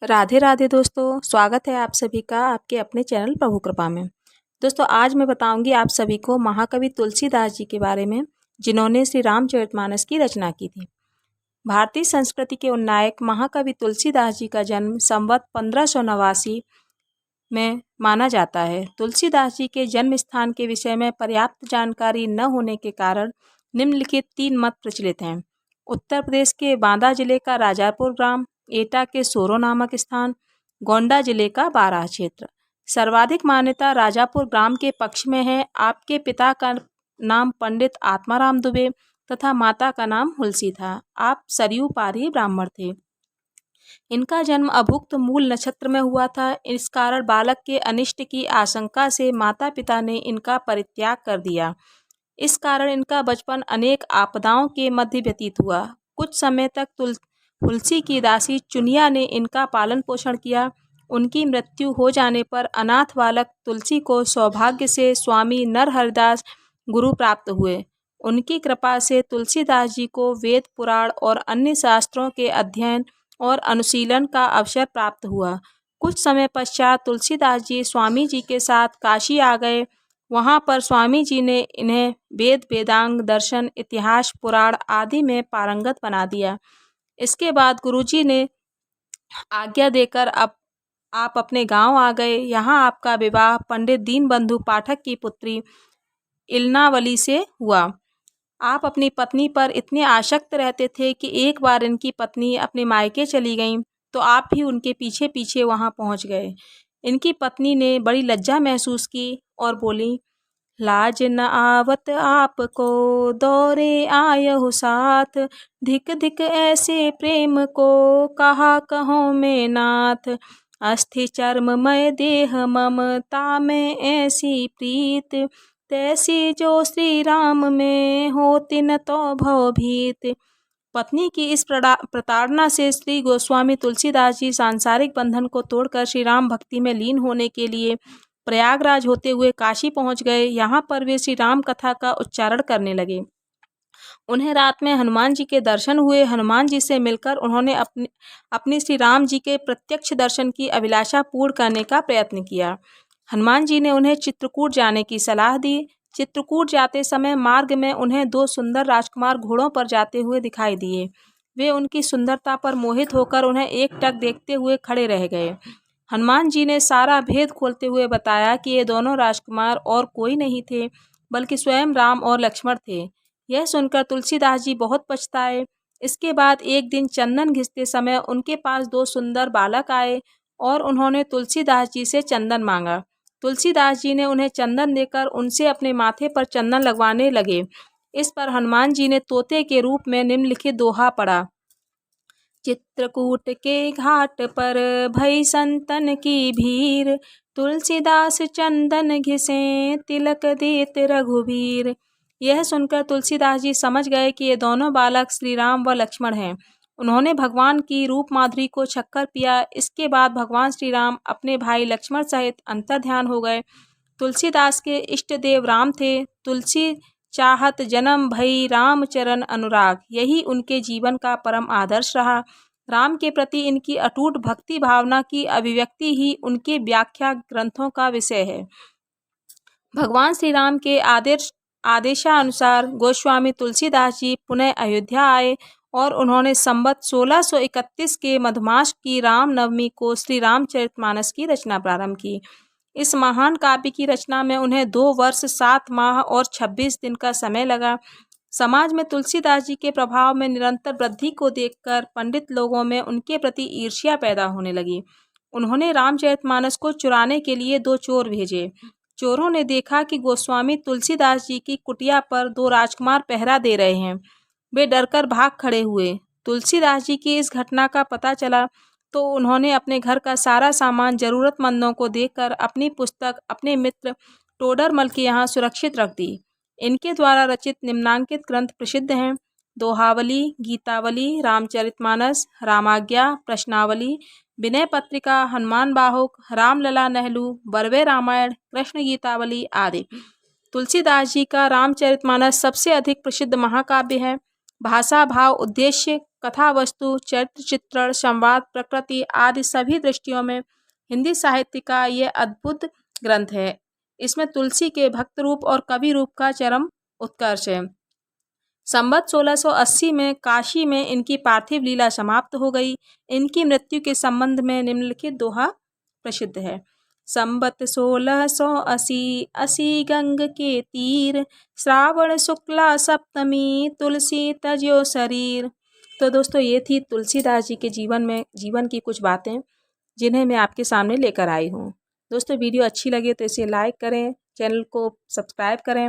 राधे राधे दोस्तों, स्वागत है आप सभी का आपके अपने चैनल प्रभु कृपा में। दोस्तों, आज मैं बताऊंगी आप सभी को महाकवि तुलसीदास जी के बारे में, जिन्होंने श्री रामचरितमानस की रचना की थी। भारतीय संस्कृति के उन्नायक महाकवि तुलसीदास जी का जन्म संवत 1589 में माना जाता है। तुलसीदास जी के जन्म स्थान के विषय में पर्याप्त जानकारी न होने के कारण निम्नलिखित 3 मत प्रचलित हैं। उत्तर प्रदेश के बांदा जिले का राजापुर ग्राम, एटा के सोरो नामक स्थान, गोंडा जिले का बाराह क्षेत्र। सर्वाधिक मान्यता राजापुर ग्राम के पक्ष में है। आपके पिता का नाम पंडित आत्माराम दुबे तथा माता का नाम हुलसी था। आप सरयू पारी ब्राह्मण थे। इनका जन्म अभुक्त मूल नक्षत्र में हुआ था। इस कारण बालक के अनिष्ट की आशंका से माता पिता ने इनका परित्याग कर दिया। इस कारण इनका बचपन अनेक आपदाओं के मध्य व्यतीत हुआ। कुछ समय तक तुलसी की दासी चुनिया ने इनका पालन पोषण किया। उनकी मृत्यु हो जाने पर अनाथ बालक तुलसी को सौभाग्य से स्वामी नरहरिदास गुरु प्राप्त हुए। उनकी कृपा से तुलसीदास जी को वेद पुराण और अन्य शास्त्रों के अध्ययन और अनुशीलन का अवसर प्राप्त हुआ। कुछ समय पश्चात तुलसीदास जी स्वामी जी के साथ काशी आ गए। वहाँ पर स्वामी जी ने इन्हें वेद, वेदांग, दर्शन, इतिहास, पुराण आदि में पारंगत बना दिया। इसके बाद गुरुजी ने आज्ञा देकर अब आप अपने गांव आ गए। यहाँ आपका विवाह पंडित दीनबंधु पाठक की पुत्री इलनावली से हुआ। आप अपनी पत्नी पर इतने आसक्त रहते थे कि एक बार इनकी पत्नी अपने मायके चली गईं तो आप भी उनके पीछे पीछे वहां पहुंच गए। इनकी पत्नी ने बड़ी लज्जा महसूस की और बोली, लाज न आवत आपको दौरे आयहु साथ, धिक धिक ऐसे प्रेम को कहा कहो में नाथ, अस्थि चर्ममय देह ममता में ऐसी प्रीत, तैसी जो श्री राम में होती न तो भवभीत। पत्नी की इस प्रताड़ना से श्री गोस्वामी तुलसीदास जी सांसारिक बंधन को तोड़कर श्री राम भक्ति में लीन होने के लिए प्रयागराज होते हुए काशी पहुंच गए। यहाँ पर वे श्री राम कथा का उच्चारण करने लगे। उन्हें रात में हनुमान जी के दर्शन हुए। हनुमान जी से मिलकर उन्होंने अपनी श्री राम जी के प्रत्यक्ष दर्शन की अभिलाषा पूर्ण करने का प्रयत्न किया। हनुमान जी ने उन्हें चित्रकूट जाने की सलाह दी। चित्रकूट जाते समय मार्ग में उन्हें 2 सुंदर राजकुमार घोड़ों पर जाते हुए दिखाई दिए। वे उनकी सुंदरता पर मोहित होकर उन्हें एकटक देखते हुए खड़े रह गए। हनुमान जी ने सारा भेद खोलते हुए बताया कि ये दोनों राजकुमार और कोई नहीं थे बल्कि स्वयं राम और लक्ष्मण थे। यह सुनकर तुलसीदास जी बहुत पछताए। इसके बाद एक दिन चंदन घिसते समय उनके पास 2 सुंदर बालक आए और उन्होंने तुलसीदास जी से चंदन मांगा। तुलसीदास जी ने उन्हें चंदन देकर उनसे अपने माथे पर चंदन लगवाने लगे। इस पर हनुमान जी ने तोते के रूप में निम्नलिखित दोहा पढ़ा। चित्रकूट के घाट पर भई संतन की भीड़, तुलसीदास चंदन घिसे तिलक देत रघुबीर। यह सुनकर तुलसीदास जी समझ गए कि ये दोनों बालक श्री राम व लक्ष्मण हैं। उन्होंने भगवान की रूप माधुरी को छक्कर पिया। इसके बाद भगवान श्री राम अपने भाई लक्ष्मण सहित अंतर्ध्यान हो गए। तुलसीदास के इष्ट देव राम थे। तुलसी चाहत जन्म भई राम चरण अनुराग, यही उनके जीवन का परम आदर्श रहा। राम के प्रति इनकी अटूट भक्ति भावना की अभिव्यक्ति ही उनके व्याख्या ग्रंथों का विषय है। भगवान श्री राम के आदेशानुसार गोस्वामी तुलसीदास जी पुनः अयोध्या आए और उन्होंने संवत 1631 के मधुमास की रामनवमी को श्री रामचरितमानस की रचना प्रारंभ की। इस महान काव्य की रचना में उन्हें 2 वर्ष 7 माह और 26 दिन का समय लगा। समाज में तुलसीदास जी के प्रभाव में निरंतर वृद्धि को देखकर पंडित लोगों में उनके प्रति ईर्ष्या पैदा होने लगी। उन्होंने रामचरितमानस को चुराने के लिए 2 चोर भेजे। चोरों ने देखा कि गोस्वामी तुलसीदास जी की कुटिया पर 2 राजकुमार पहरा दे रहे हैं। वे डरकर भाग खड़े हुए। तुलसीदास जी की इस घटना का पता चला तो उन्होंने अपने घर का सारा सामान जरूरतमंदों को देकर अपनी पुस्तक अपने मित्र टोडरमल के यहाँ सुरक्षित रख दी। इनके द्वारा रचित निम्नांकित ग्रंथ प्रसिद्ध हैं: दोहावली, गीतावली, रामचरितमानस, रामाज्ञा, प्रश्नावली, विनय पत्रिका, हनुमान बाहुक, रामलला नहलू, बरवे रामायण, कृष्ण गीतावली आदि। तुलसीदास जी का रामचरितमानस सबसे अधिक प्रसिद्ध महाकाव्य है। भाषा, भाव, उद्देश्य, कथा वस्तु, चरित्र चित्रण, संवाद, प्रकृति आदि सभी दृष्टियों में हिंदी साहित्य का ये अद्भुत ग्रंथ है। इसमें तुलसी के भक्त रूप और कवि रूप का चरम उत्कर्ष है। संवत 1680 में काशी में इनकी पार्थिव लीला समाप्त हो गई। इनकी मृत्यु के संबंध में निम्नलिखित दोहा प्रसिद्ध है। संवत 1680 असी गंग के तीर, श्रावण शुक्ला सप्तमी, तुलसी तज्यो शरीर। तो दोस्तों ये थी तुलसीदास जी के जीवन की कुछ बातें जिन्हें मैं आपके सामने लेकर आई हूँ। दोस्तों वीडियो अच्छी लगे तो इसे लाइक करें, चैनल को सब्सक्राइब करें